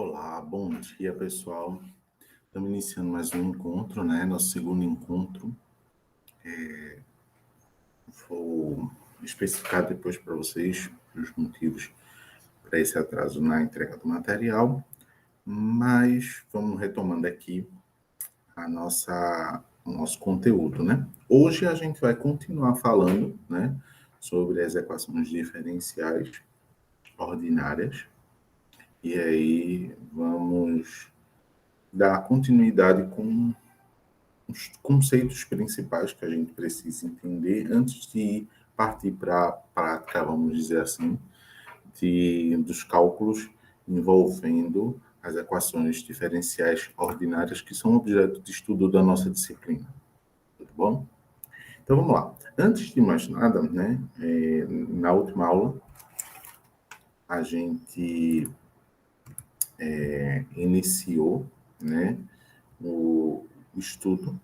Olá, bom dia, pessoal. Estamos iniciando mais um encontro, né? Nosso segundo encontro. Vou especificar depois para vocês os motivos para esse atraso na entrega do material, mas vamos retomando aqui o nosso conteúdo, né? Hoje a gente vai continuar falando, né, sobre as equações diferenciais ordinárias, e aí vamos dar continuidade com os conceitos principais que a gente precisa entender antes de partir para a prática, vamos dizer assim, dos cálculos envolvendo as equações diferenciais ordinárias que são objeto de estudo da nossa disciplina. Tudo bom? Então vamos lá. Antes de mais nada, né, na última aula a gente iniciou, né, o estudo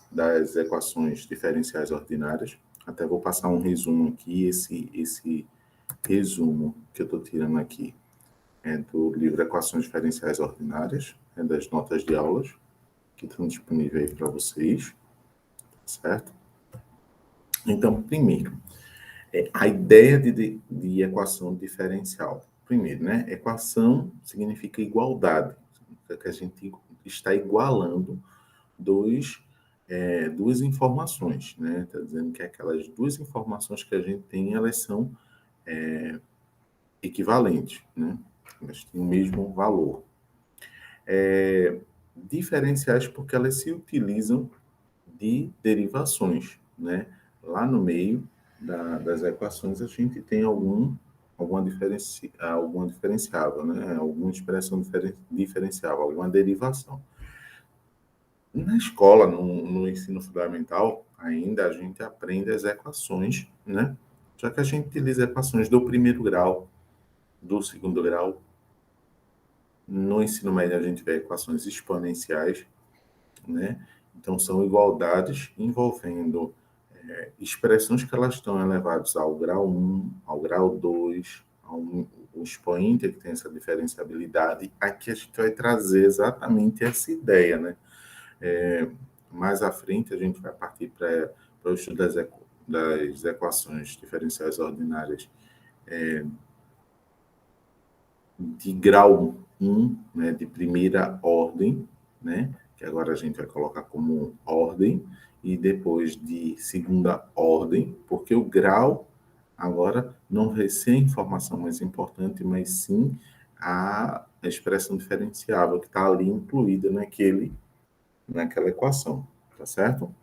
das equações diferenciais ordinárias. Até vou passar um resumo aqui. Esse resumo que eu estou tirando aqui é do livro Equações Diferenciais Ordinárias, das notas de aulas, que estão disponíveis aí para vocês, certo? Então, primeiro, a ideia de equação diferencial. Primeiro, né? Equação significa igualdade, que a gente está igualando duas informações, né? Está dizendo que aquelas duas informações que a gente tem, elas são equivalentes, né? Elas têm o mesmo valor. Diferenciais porque elas se utilizam de derivações, né? Lá no meio das equações a gente tem alguma diferenciável, né? Alguma expressão diferenciável, alguma derivação. Na escola, no ensino fundamental, ainda a gente aprende as equações, né? Só que a gente utiliza equações do primeiro grau, do segundo grau. No ensino médio, a gente vê equações exponenciais, né? Então, são igualdades envolvendo expressões que elas estão elevadas ao grau 1, ao grau 2, o expoente que tem essa diferenciabilidade. Aqui a gente vai trazer exatamente essa ideia, né? Mais à frente, a gente vai partir para o estudo das equações diferenciais ordinárias de grau 1, né, de primeira ordem, né, que agora a gente vai colocar como ordem, e depois de segunda ordem, porque o grau agora não vai ser a informação mais importante, mas sim a expressão diferenciável que está ali incluída naquela equação, tá certo?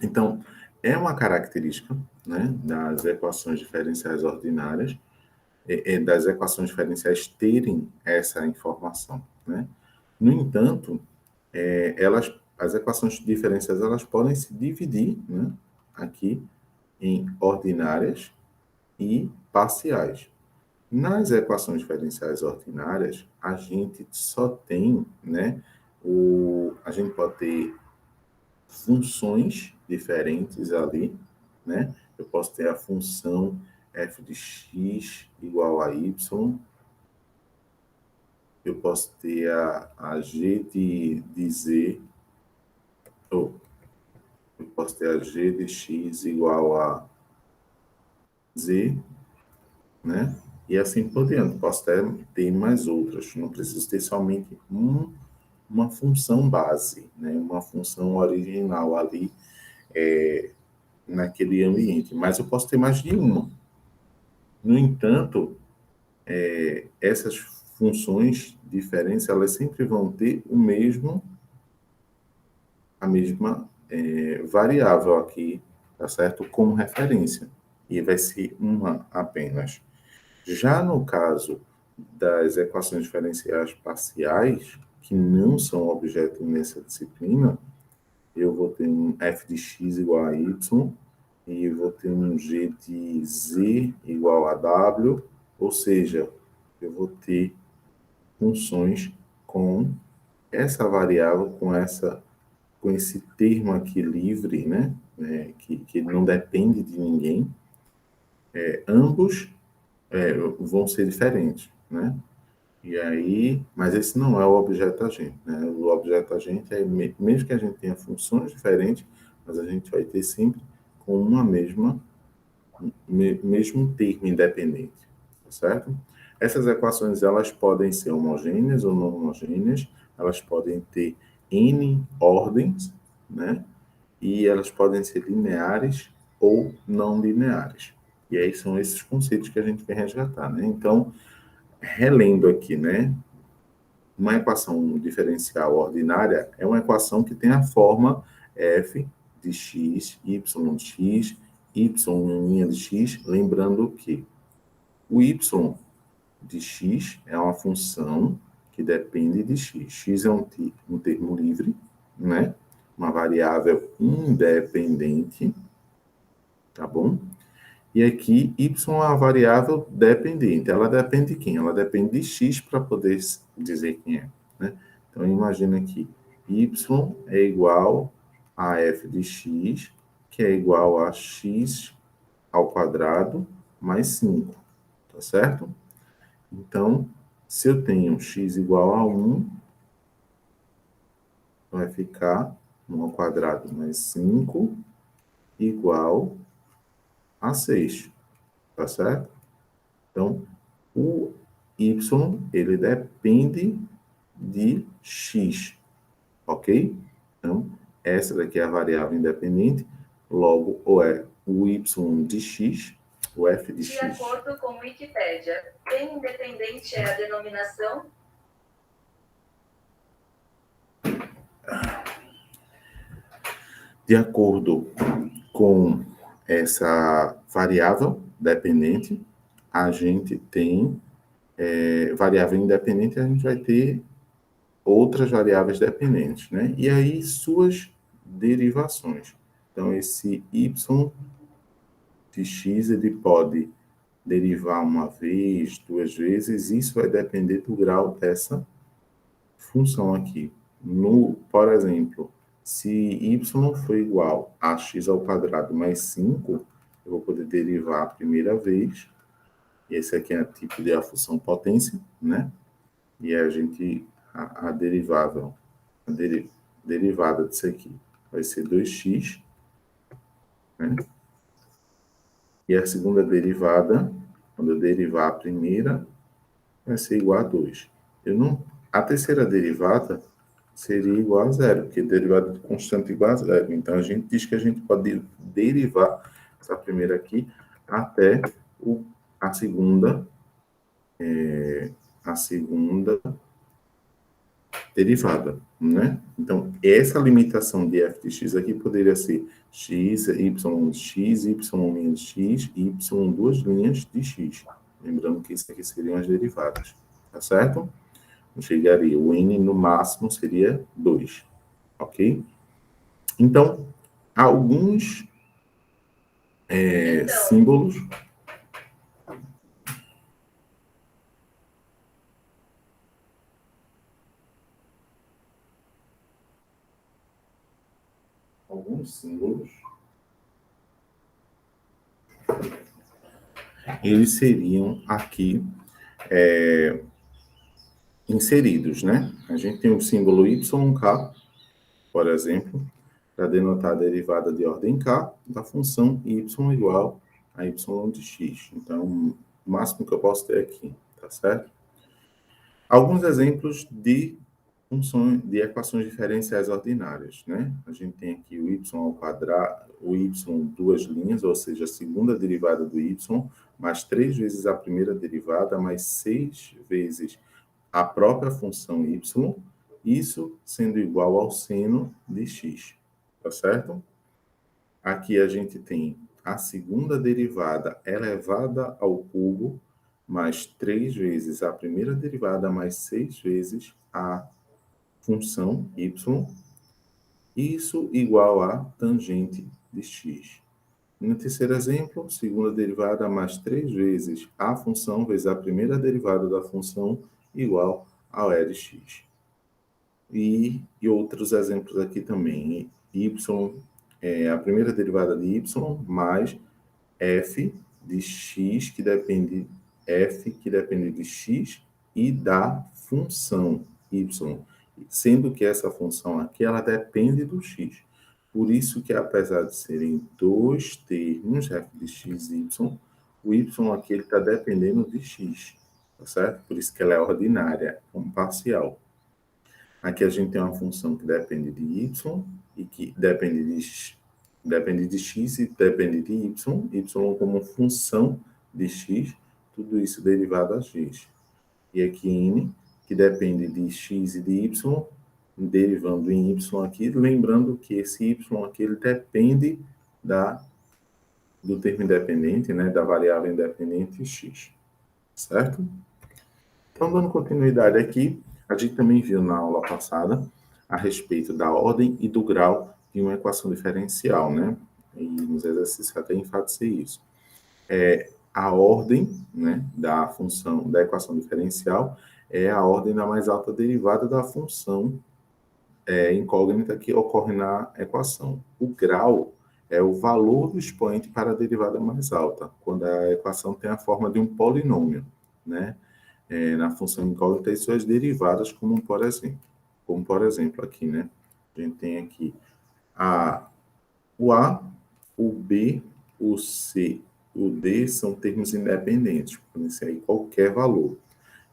Então, é uma característica, né, das equações diferenciais ordinárias, das equações diferenciais terem essa informação, né? No entanto, as equações diferenciais elas podem se dividir, né, aqui em ordinárias e parciais. Nas equações diferenciais ordinárias, a gente só tem, né, a gente pode ter funções diferentes ali, né? Eu posso ter a função f de x igual a y, eu posso ter a g de z, ou eu posso ter a g de x igual a z, né? E assim por diante. Posso ter mais outras, não preciso ter somente uma função base, né? Uma função original ali, naquele ambiente, mas eu posso ter mais de uma. No entanto, essas funções diferentes, elas sempre vão ter a mesma variável aqui, tá certo? Como referência, e vai ser uma apenas. Já no caso das equações diferenciais parciais, que não são objeto nessa disciplina, eu vou ter um f de x igual a y, e vou ter um g de z igual a w, ou seja, eu vou ter funções com essa variável, com esse termo aqui livre, né? Que não depende de ninguém. Ambos vão ser diferentes, né? E aí, mas esse não é o objeto agente, né? O objeto agente é, mesmo que a gente tenha funções diferentes, mas a gente vai ter sempre com uma mesmo termo independente, tá certo? Essas equações, elas podem ser homogêneas ou não homogêneas, elas podem ter N ordens, né? E elas podem ser lineares ou não lineares. E aí são esses conceitos que a gente quer resgatar, né? Então, relendo aqui, né? Uma equação diferencial ordinária é uma equação que tem a forma f de x, y de x, y' de x, lembrando que o y de x é uma função que depende de x. X é um termo livre, né? Uma variável independente, tá bom? E aqui, y é uma variável dependente. Ela depende de quem? Ela depende de x para poder dizer quem é, né? Então, imagina aqui, y é igual a f de x, que é igual a x ao quadrado mais 5, tá certo? Então, se eu tenho x igual a 1, vai ficar 1 ao quadrado mais 5 igual a 6, tá certo? Então, o y, ele depende de x, ok? Então, essa daqui é a variável independente, logo, ou é o y de x, o f de x. De acordo com Wikipédia, bem independente é a denominação? De acordo com essa variável dependente, a gente tem variável independente, a gente vai ter outras variáveis dependentes, né? E aí suas derivações. Então, esse y de x, ele pode derivar uma vez, duas vezes, isso vai depender do grau dessa função aqui. Por exemplo, se y for igual a x ao quadrado mais 5, eu vou poder derivar a primeira vez, esse aqui é o tipo de a função potência, né? E a gente, a derivável, derivada disso aqui vai ser 2x, né? E a segunda derivada, quando eu derivar a primeira, vai ser igual a 2. A terceira derivada seria igual a zero, porque derivada de constante igual a zero. Então, a gente diz que a gente pode derivar essa primeira aqui até a segunda, a segunda derivada, né? Então, essa limitação de f de x aqui poderia ser x, y de x, y' de x, y duas linhas de x. Lembrando que isso aqui seriam as derivadas, tá certo? Chegaria, o n no máximo seria 2, ok? Então, alguns símbolos. Alguns símbolos. Eles seriam aqui inseridos, né? A gente tem o símbolo YK, por exemplo, para denotar a derivada de ordem k da função y igual a y de x. Então, o máximo que eu posso ter aqui, tá certo? Alguns exemplos de funções, de equações diferenciais ordinárias, né? A gente tem aqui o y ao quadrado, o y duas linhas, ou seja, a segunda derivada do y, mais 3 vezes a primeira derivada, mais 6 vezes a própria função y, isso sendo igual ao seno de x, tá certo? Aqui a gente tem a segunda derivada elevada ao cubo, mais 3 vezes a primeira derivada, mais 6 vezes a função y, isso igual a tangente de x. No terceiro exemplo, segunda derivada mais 3 vezes a função vezes a primeira derivada da função igual ao e de x. E outros exemplos aqui também. Y, a primeira derivada de y mais f de x, que depende f, que depende de x, e da função y, sendo que essa função aqui, ela depende do x. Por isso que, apesar de serem dois termos, f de x e y, o y aqui está dependendo de x, tá certo? Por isso que ela é ordinária, como parcial. Aqui a gente tem uma função que depende de y e que depende de x e depende de y como função de x, tudo isso derivado a x. E aqui n, que depende de x e de y, derivando em y aqui, lembrando que esse y aqui ele depende do termo independente, né, da variável independente x, certo? Então, dando continuidade aqui, a gente também viu na aula passada a respeito da ordem e do grau de uma equação diferencial, né? E nos exercícios até enfatizei isso. A ordem, né, da função da equação diferencial é a ordem da mais alta derivada da função incógnita que ocorre na equação. O grau é o valor do expoente para a derivada mais alta, quando a equação tem a forma de um polinômio, né? Na função incógnita e suas derivadas, como por exemplo aqui, né? A gente tem aqui o A, o B, o C, o D são termos independentes, podem ser aí qualquer valor.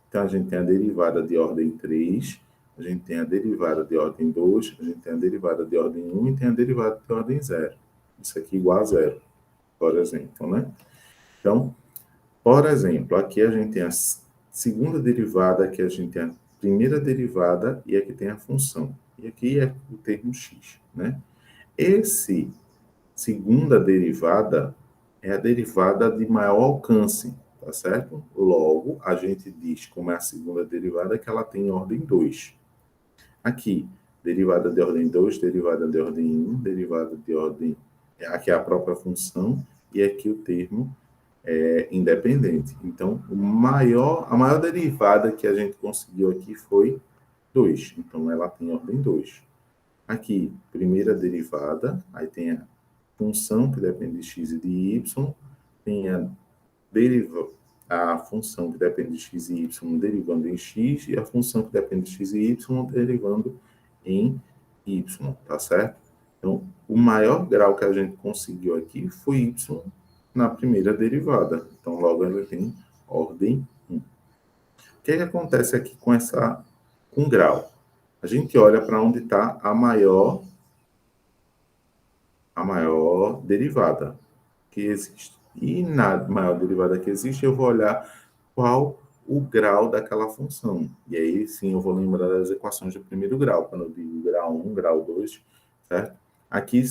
Então, a gente tem a derivada de ordem 3, a gente tem a derivada de ordem 2, a gente tem a derivada de ordem 1 e tem a derivada de ordem 0. Isso aqui igual a 0, por exemplo, né? Então, por exemplo, aqui a gente tem a segunda derivada, aqui a gente tem a primeira derivada e aqui tem a função. E aqui é o termo x, né? Esse segunda derivada é a derivada de maior alcance, tá certo? Logo, a gente diz, como é a segunda derivada, que ela tem ordem 2. Aqui, derivada de ordem 2, derivada de ordem 1, derivada de ordem... Aqui é a própria função e aqui o termo independente. Então, a maior derivada que a gente conseguiu aqui foi 2. Então, ela tem ordem 2. Aqui, primeira derivada, aí tem a função que depende de x e de y, tem a função que depende de x e y derivando em x, e a função que depende de x e y derivando em y, tá certo? Então, o maior grau que a gente conseguiu aqui foi y na primeira derivada. Então, logo ela tem ordem 1. O que acontece aqui com grau? A gente olha para onde está a maior derivada que existe. E na maior derivada que existe, eu vou olhar qual o grau daquela função. E aí, sim, eu vou lembrar das equações de primeiro grau, quando eu digo grau 1, grau 2, certo? Aqui,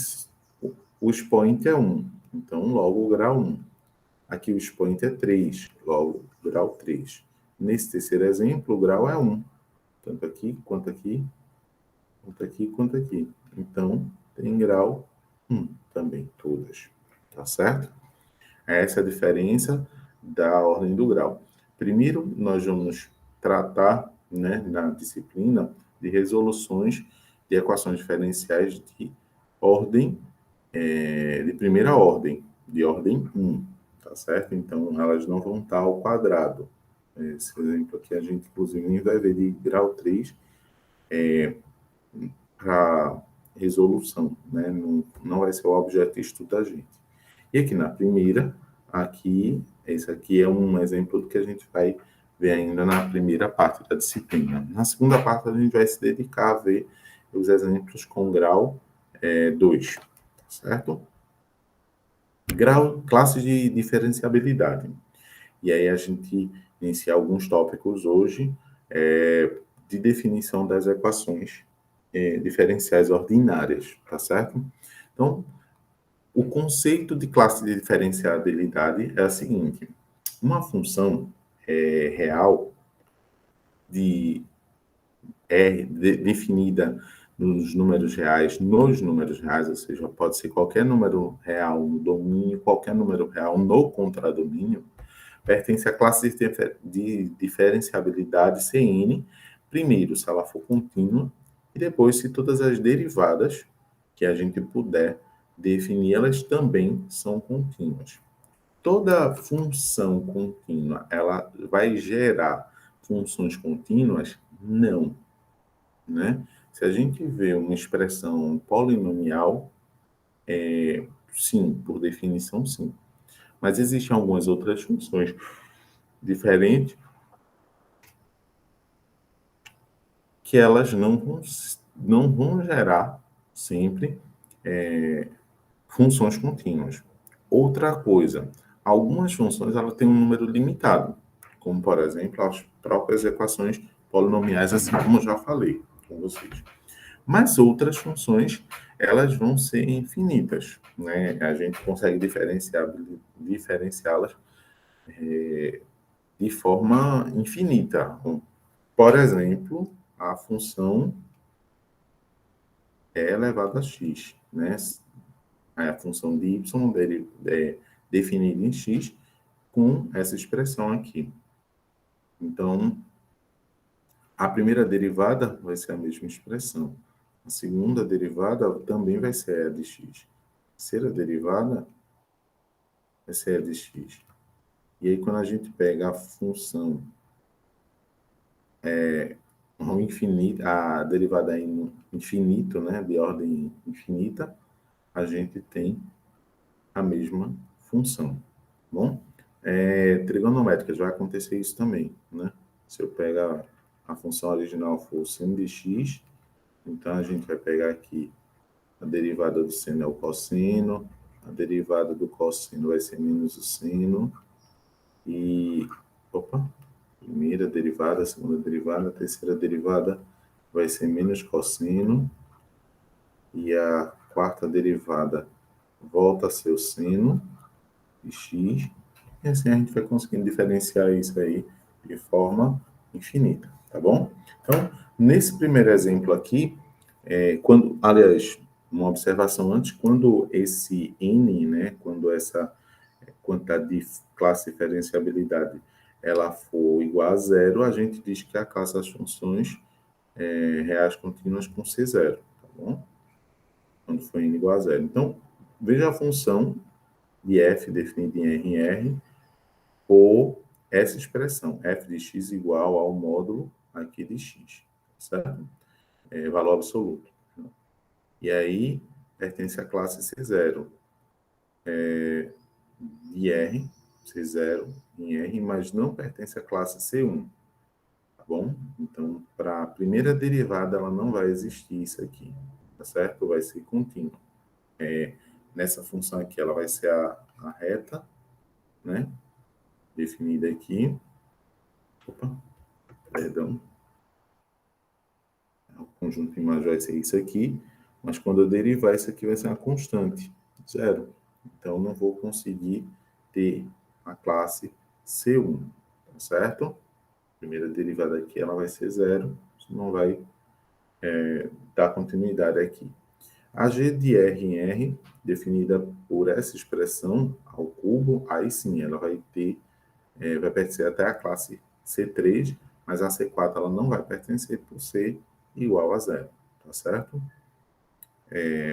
o expoente é 1, então, logo o grau 1. Aqui o expoente é 3, logo o grau 3. Nesse terceiro exemplo, o grau é 1, tanto aqui, quanto aqui, quanto aqui, quanto aqui. Então, tem grau 1 também, todas. Tá certo? Essa é a diferença da ordem do grau. Primeiro, nós vamos tratar, né, na disciplina, de resoluções de equações diferenciais de ordem, de primeira ordem, de ordem 1, tá certo? Então, elas não vão estar ao quadrado. Esse exemplo aqui, a gente, inclusive, vai ver de grau 3 para resolução, né? Não vai ser o objeto de estudo da gente. E aqui na primeira, esse aqui é um exemplo do que a gente vai ver ainda na primeira parte da disciplina. Na segunda parte, a gente vai se dedicar a ver os exemplos com grau 2, certo? Classes de diferenciabilidade. E aí a gente inicia alguns tópicos hoje de definição das equações diferenciais ordinárias, tá certo? Então, o conceito de classe de diferenciabilidade é o seguinte: uma função real definida nos números reais, ou seja, pode ser qualquer número real no domínio, qualquer número real no contradomínio, pertence à classe de diferenciabilidade Cn, primeiro, se ela for contínua, e depois, se todas as derivadas que a gente puder definir, elas também são contínuas. Toda função contínua, ela vai gerar funções contínuas? Não, né? Se a gente vê uma expressão polinomial, sim, por definição, sim. Mas existem algumas outras funções diferentes que elas não vão gerar sempre funções contínuas. Outra coisa, algumas funções elas têm um número limitado, como, por exemplo, as próprias equações polinomiais, assim como eu já falei com vocês. Mas outras funções, elas vão ser infinitas, né? A gente consegue diferenciá-las de forma infinita. Por exemplo, a função é elevado a x, né? A função de y definida em x com essa expressão aqui. Então, a primeira derivada vai ser a mesma expressão. A segunda derivada também vai ser a de x. A terceira derivada vai ser a de x. E aí, quando a gente pega a função ao infinito, a derivada em infinito, né, de ordem infinita, a gente tem a mesma função. Bom, trigonométricas vai acontecer isso também, né? Se eu pegar a função original for seno de x, então a gente vai pegar aqui a derivada do seno é o cosseno, a derivada do cosseno vai ser menos o seno, e, primeira derivada, segunda derivada, a terceira derivada vai ser menos cosseno, e a quarta derivada volta a ser o seno de x, e assim a gente vai conseguindo diferenciar isso aí de forma infinita, tá bom? Então, nesse primeiro exemplo aqui, aliás, uma observação antes, quando esse n, né, quando essa quantidade de classe diferenciabilidade ela for igual a zero, a gente diz que é a classe das funções reais contínuas com C0, tá bom? Quando for n igual a zero. Então, veja a função de f definida em R em R por essa expressão, f de x igual ao módulo aqui de x, certo? Valor absoluto. E aí, pertence à classe C0 de R, C0 em R, mas não pertence à classe C1, tá bom? Então, para a primeira derivada, ela não vai existir isso aqui, tá certo? Vai ser contínua. Nessa função aqui, ela vai ser a reta, né? Definida aqui. Opa, perdão. O conjunto imagem vai ser isso aqui, mas quando eu derivar, isso aqui vai ser uma constante, zero. Então, não vou conseguir ter a classe C1, tá certo? A primeira derivada aqui, ela vai ser zero, não vai dar continuidade aqui. A g de R em R, definida por essa expressão ao cubo, aí sim, ela vai pertencer até a classe C3, mas a C4 ela não vai pertencer por ser igual a zero, tá certo?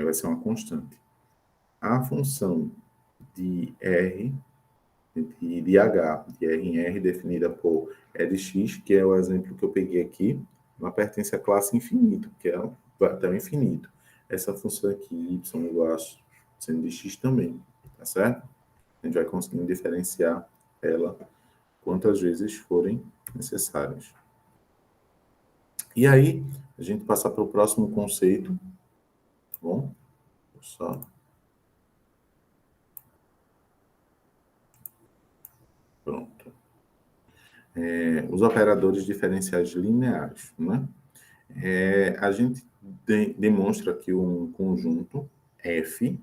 Vai ser uma constante. A função de R, de H, de R em R, definida por E de X, que é o exemplo que eu peguei aqui, ela pertence à classe infinito, que vai até o infinito. Essa função aqui, y igual a seno de x também, tá certo? A gente vai conseguindo diferenciar ela quantas vezes forem necessárias. E aí, a gente passa para o próximo conceito, tá bom? Só. Pronto. Os operadores diferenciais lineares, né? A gente demonstra aqui um conjunto F,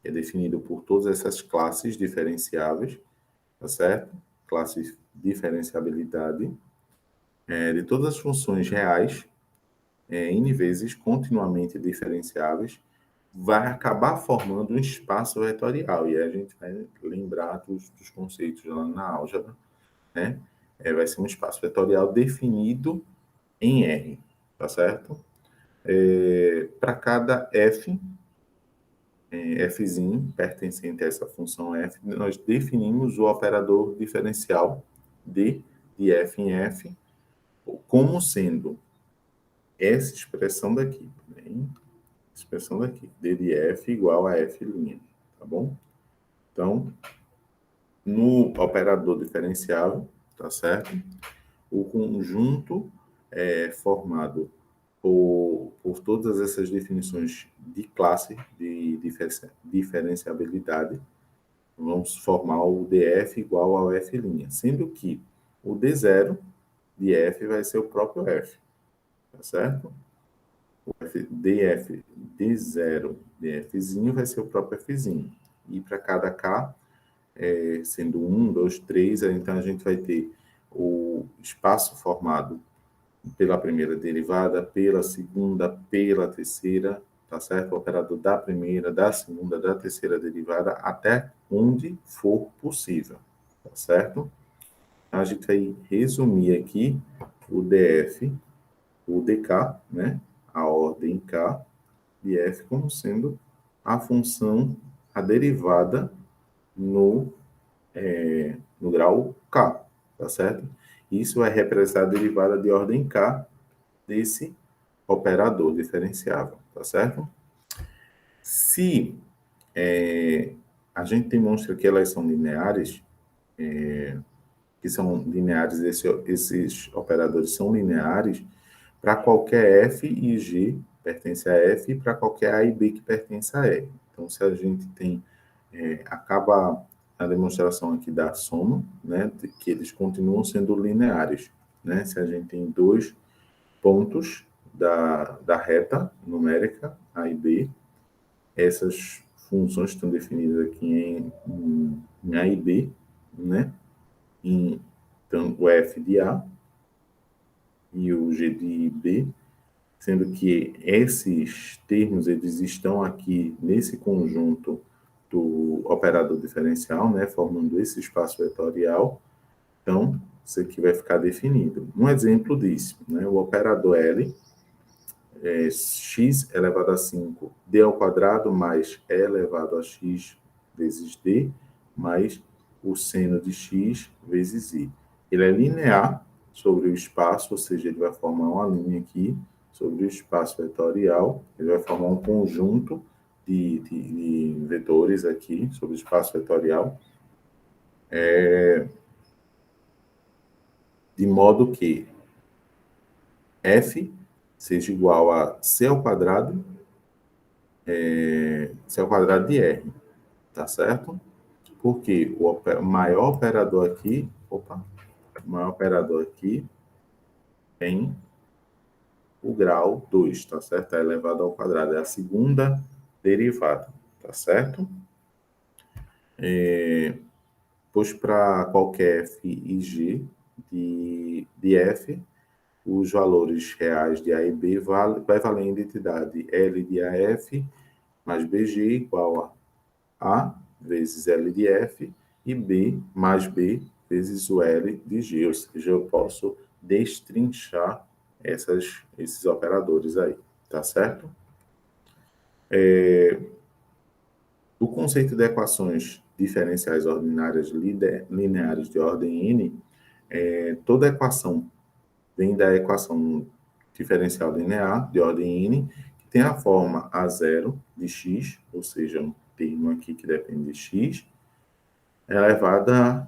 que é definido por todas essas classes diferenciáveis, tá certo? Classes diferenciabilidade, de todas as funções reais, n vezes continuamente diferenciáveis, vai acabar formando um espaço vetorial. E aí a gente vai lembrar dos conceitos lá na álgebra, né? Vai ser um espaço vetorial definido em R, tá certo? Para cada f, fzinho pertencente a essa função f, nós definimos o operador diferencial de f em f, como sendo essa expressão daqui, bem, expressão daqui, d de f igual a f', tá bom? Então, no operador diferenciável, tá certo? O conjunto é formado por todas essas definições de classe de diferenciabilidade, vamos formar o df igual ao f', sendo que o d0 de f vai ser o próprio f, tá certo? O df d0 de fzinho vai ser o próprio fzinho. E para cada k, sendo 1, 2, 3, então a gente vai ter o espaço formado pela primeira derivada, pela segunda, pela terceira, tá certo? O operador da primeira, da segunda, da terceira derivada, até onde for possível, tá certo? A gente vai resumir aqui o df, o dk, né? A ordem k de f como sendo a função, a derivada no grau k, tá certo? Isso vai representar a derivada de ordem k desse operador diferenciável, tá certo? Se a gente demonstra que elas são lineares, esses operadores são lineares para qualquer f e g pertence a f e para qualquer a e b que pertence a r. Então, se a gente tem, acaba a demonstração aqui da soma, né, que eles continuam sendo lineares, né? Se a gente tem dois pontos da reta numérica A e B, essas funções estão definidas aqui em A e B, né? Então, o f de A e o g de B, sendo que esses termos eles estão aqui nesse conjunto do operador diferencial, né, formando esse espaço vetorial. Então, isso aqui vai ficar definido. Um exemplo disso, né, o operador L, x elevado a 5, d ao quadrado mais e elevado a x vezes d, mais o seno de x vezes i. Ele é linear sobre o espaço, ou seja, ele vai formar uma linha aqui sobre o espaço vetorial, ele vai formar um conjunto de vetores aqui sobre o espaço vetorial, de modo que f seja igual a c ao quadrado, c ao quadrado de r, tá certo? Porque o maior operador aqui, o maior operador aqui tem o grau 2, tá certo? É elevado ao quadrado, é a segunda derivada, tá certo? Pois para qualquer f e g de f, os valores reais de A e B vai valer a identidade L de AF mais BG igual a vezes L de F e B mais B vezes o L de G, ou seja, eu posso destrinchar esses operadores aí, tá certo? O conceito de equações diferenciais ordinárias lineares de ordem n, toda equação vem da equação diferencial linear de ordem n, que tem a forma a0 de x, ou seja, um termo aqui que depende de x, elevada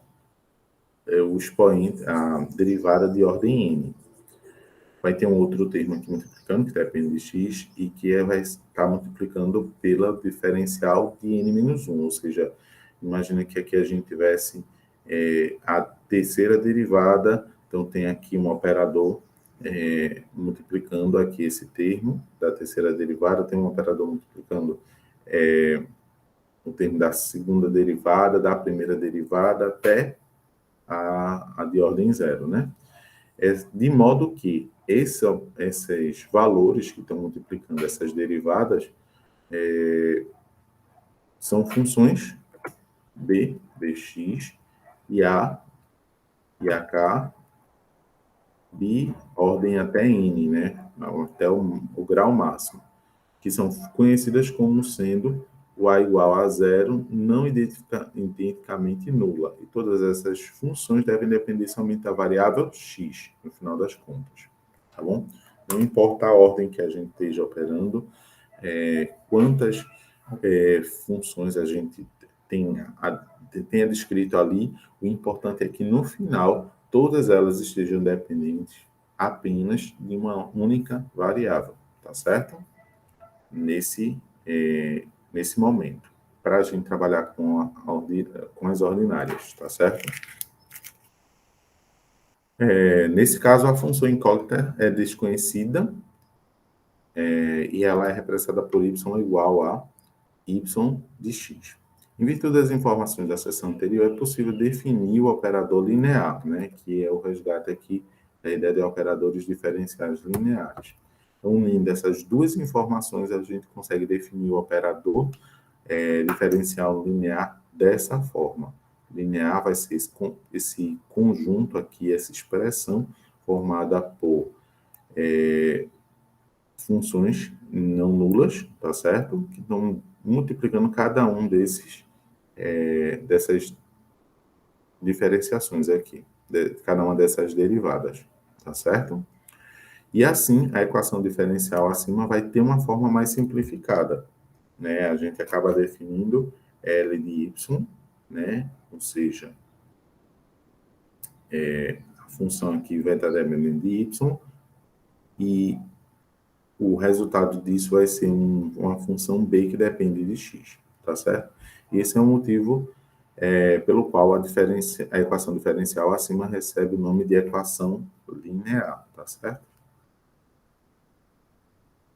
o expoente, a derivada de ordem n. Vai ter um outro termo aqui multiplicando, que depende de x, e que vai estar multiplicando pela diferencial de n-1, ou seja, imagina que aqui a gente tivesse a terceira derivada, então tem aqui um operador multiplicando aqui esse termo da terceira derivada, tem um operador multiplicando o termo da segunda derivada, da primeira derivada, até a de ordem zero, né? De modo que esses valores que estão multiplicando essas derivadas são funções b, bx, e a k, de ordem até n, né? Até o grau máximo, que são conhecidas como sendo o A igual a zero, não identicamente nula. E todas essas funções devem depender somente da variável x, no final das contas. Tá bom? Não importa a ordem que a gente esteja operando, quantas funções a gente tenha descrito ali, o importante é que no final todas elas estejam dependentes apenas de uma única variável, tá certo? Nesse momento, para a gente trabalhar com as ordinárias, tá certo? Nesse caso, a função incógnita é desconhecida e ela é representada por y igual a y de x. Em virtude das informações da seção anterior, é possível definir o operador linear, né, que é o resgate aqui da ideia de operadores diferenciais lineares. Então, unindo essas duas informações, a gente consegue definir o operador diferencial linear dessa forma. Linear vai ser esse conjunto aqui, essa expressão formada por funções não nulas, tá certo? Que estão multiplicando cada um dessas diferenciações aqui, cada uma dessas derivadas, tá certo? E assim, a equação diferencial acima vai ter uma forma mais simplificada, né? A gente acaba definindo L de y, né? Ou seja, a função aqui vai estar dependendo de y, e o resultado disso vai ser uma função b que depende de x, tá certo? E esse é o motivo pelo qual a equação diferencial acima recebe o nome de equação linear, tá certo?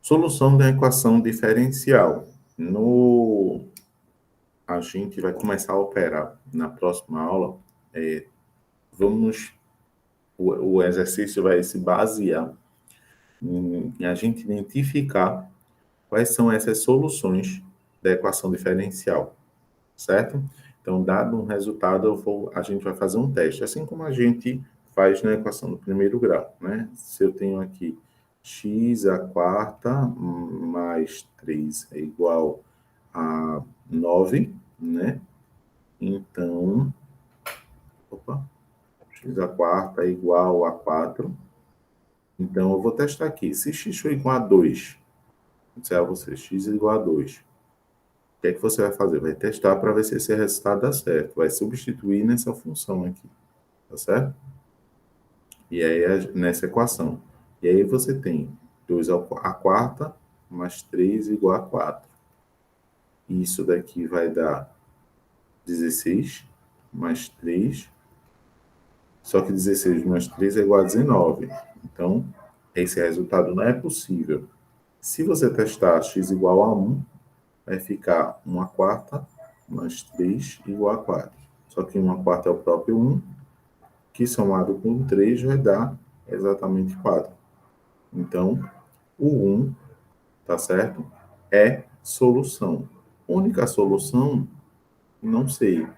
Solução da equação diferencial. A gente vai começar a operar na próxima aula. O exercício vai se basear em a gente identificar quais são essas soluções da equação diferencial, certo? Então, dado um resultado, a gente vai fazer um teste, assim como a gente faz na equação do primeiro grau, né? Se eu tenho aqui x à quarta mais 3 é igual a 9, né? Então, x à quarta é igual a 4. Então, eu vou testar aqui. Se x for igual a 2, observa você, x é igual a 2. O que é que você vai fazer? Vai testar para ver se esse resultado dá certo. Vai substituir nessa função aqui, tá certo? E aí, nessa equação. E aí você tem 2 à quarta mais 3 igual a 4. Isso daqui vai dar 16 mais 3. Só que 16 mais 3 é igual a 19. Então, esse resultado não é possível. Se você testar x igual a 1, vai ficar 1 quarta mais 3 igual a 4. Só que 1 quarta é o próprio 1, que somado com 3 vai dar exatamente 4. Então, o 1, tá certo? É solução. Única solução? Não sei.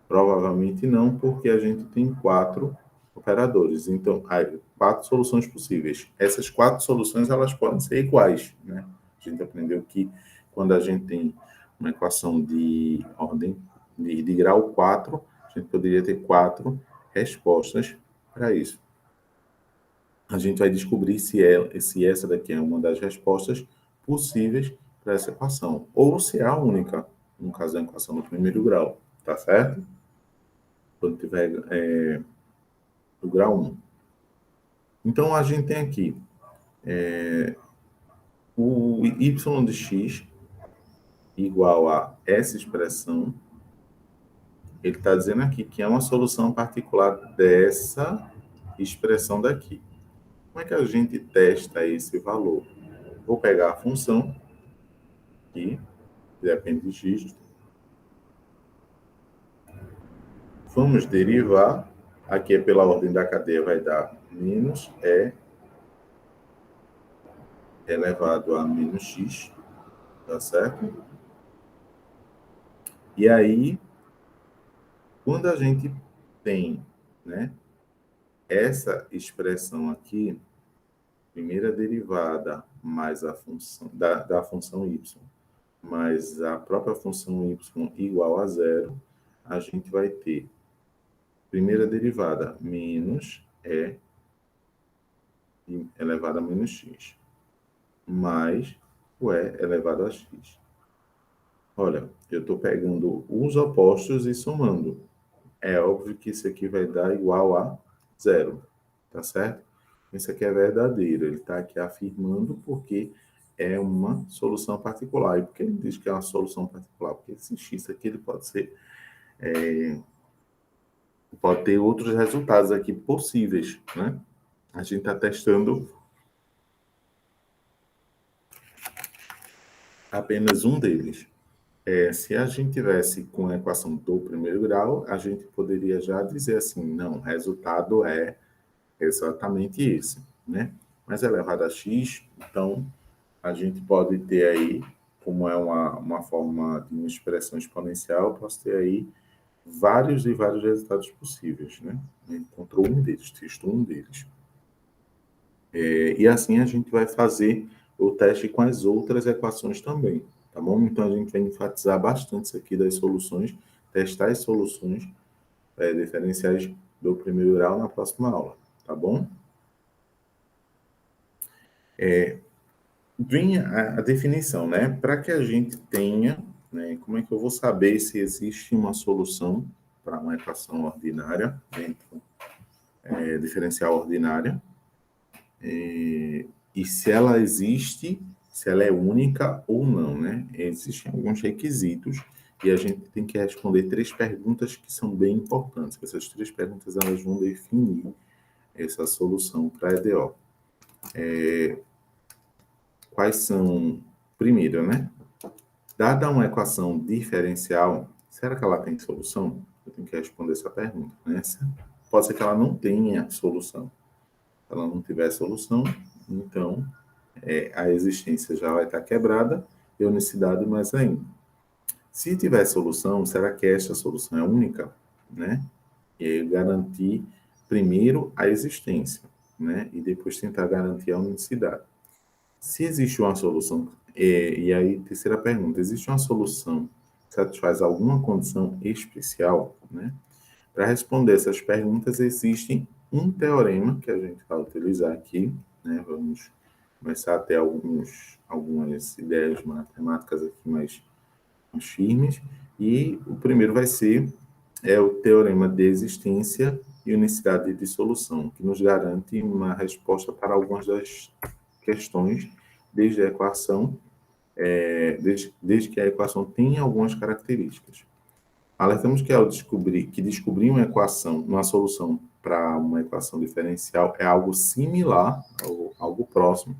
Provavelmente não, porque a gente tem 4 operadores. Então, há 4 soluções possíveis. Essas 4 soluções, elas podem ser iguais, né? A gente aprendeu que quando a gente tem uma equação de ordem de grau 4, a gente poderia ter 4 respostas para isso. A gente vai descobrir se essa daqui é uma das respostas possíveis para essa equação, ou se é a única, no caso da equação do primeiro grau, tá certo? Quando tiver do grau 1. Então, a gente tem aqui o y de x igual a essa expressão. Ele está dizendo aqui que é uma solução particular dessa expressão daqui. Como é que a gente testa esse valor? Vou pegar a função, que depende de x. Vamos derivar. Aqui é pela ordem da cadeia, vai dar menos e elevado a menos x, tá certo? E aí, quando a gente tem, né, essa expressão aqui, primeira derivada mais a função da função y, mais a própria função y igual a zero, a gente vai ter primeira derivada menos e elevado a menos x, mais o e elevado a x. Olha, eu estou pegando os opostos e somando. É óbvio que isso aqui vai dar igual a zero, tá certo? Isso aqui é verdadeiro, ele está aqui afirmando porque é uma solução particular. E por que ele diz que é uma solução particular? Porque esse x aqui ele pode ser, pode ter outros resultados aqui possíveis, né? A gente está testando apenas um deles. Se a gente tivesse com a equação do primeiro grau, a gente poderia já dizer assim, não, o resultado é exatamente esse, né? Mas elevado a x, então, a gente pode ter aí, como é uma forma de uma expressão exponencial, posso ter aí vários e vários resultados possíveis, né? Encontrou um deles, testou um deles. E assim a gente vai fazer o teste com as outras equações também, tá bom? Então, a gente vai enfatizar bastante isso aqui das soluções, testar as soluções diferenciais do primeiro grau na próxima aula, tá bom? Vem a definição, né? Para que a gente tenha, né? Como é que eu vou saber se existe uma solução para uma equação ordinária, dentro, diferencial ordinária, e se ela existe, se ela é única ou não, né? Existem alguns requisitos e a gente tem que responder 3 perguntas que são bem importantes. Essas 3 perguntas elas vão definir essa solução para a EDO. Quais são? Primeiro, né? Dada uma equação diferencial, será que ela tem solução? Eu tenho que responder essa pergunta, né? Pode ser que ela não tenha solução. Se ela não tiver solução, então a existência já vai estar quebrada e a unicidade mais ainda. Se tiver solução, será que esta solução é única? Né? E aí garantir primeiro a existência, né? E depois tentar garantir a unicidade. Se existe uma solução, e aí, terceira pergunta, existe uma solução que satisfaz alguma condição especial, né? Para responder essas perguntas, existe um teorema que a gente vai utilizar aqui, né? Vamos começar a ter algumas ideias matemáticas aqui mais firmes, e o primeiro vai ser o teorema de existência e unicidade de solução, que nos garante uma resposta para algumas das questões, desde a equação, desde que a equação tenha algumas características. Alertamos que ao descobrir uma equação, uma solução para uma equação diferencial é algo similar, ou algo próximo,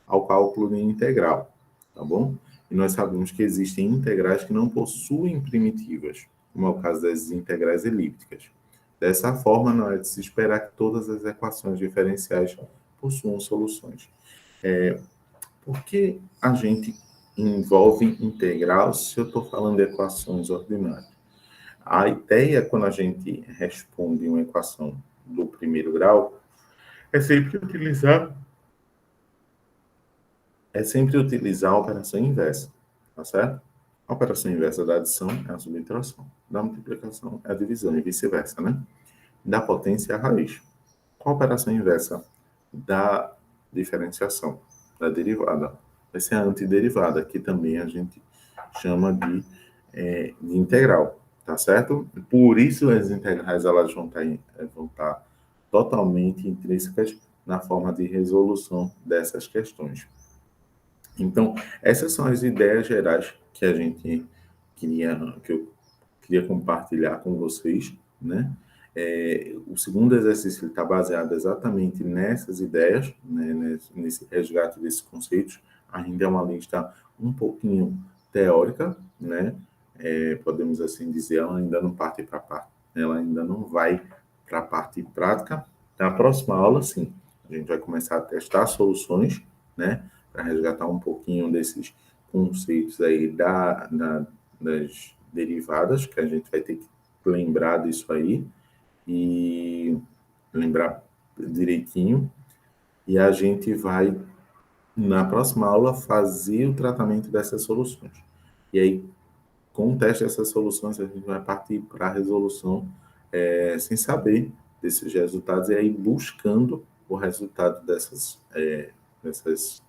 ao cálculo de integral, tá bom? E nós sabemos que existem integrais que não possuem primitivas, como é o caso das integrais elípticas. Dessa forma, não é de se esperar que todas as equações diferenciais possuam soluções. Por que a gente envolve integral se eu estou falando de equações ordinárias? A ideia, quando a gente responde uma equação do primeiro grau, é sempre utilizar a operação inversa, tá certo? A operação inversa da adição é a subtração, da multiplicação é a divisão e vice-versa, né? Da potência é a raiz. Qual a operação inversa da diferenciação, da derivada? Vai ser a antiderivada, que também a gente chama de integral, tá certo? Por isso as integrais elas vão estar totalmente intrínsecas na forma de resolução dessas questões. Então, essas são as ideias gerais que que eu queria compartilhar com vocês, né? O segundo exercício está baseado exatamente nessas ideias, né, nesse resgate desses conceitos. Ainda é uma lista um pouquinho teórica, né? Podemos assim dizer, ela ainda não parte para a parte, ela ainda não vai para a parte prática. Na próxima aula, sim, a gente vai começar a testar soluções, né? Para resgatar um pouquinho desses conceitos aí das derivadas, que a gente vai ter que lembrar disso aí e lembrar direitinho. E a gente vai, na próxima aula, fazer o tratamento dessas soluções. E aí, com o teste dessas soluções, a gente vai partir para a resolução sem saber desses resultados e aí buscando o resultado dessas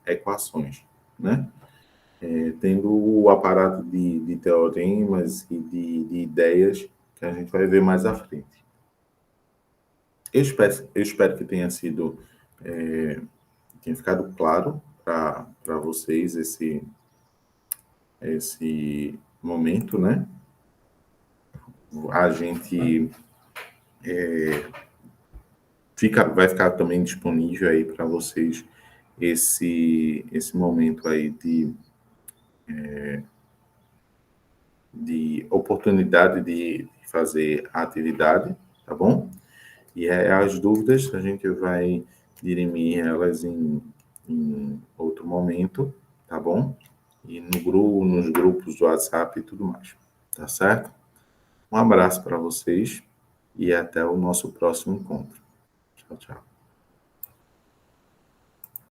equações, né? Tendo o aparato de teoremas e de ideias que a gente vai ver mais à frente. Eu espero que tenha sido, tenha ficado claro para vocês esse momento, né? A gente vai ficar também disponível aí para vocês esse momento aí de oportunidade de fazer a atividade, tá bom? E as dúvidas a gente vai dirimir elas em outro momento, tá bom? E nos grupos do WhatsApp e tudo mais, tá certo? Um abraço para vocês e até o nosso próximo encontro. Tchau, tchau.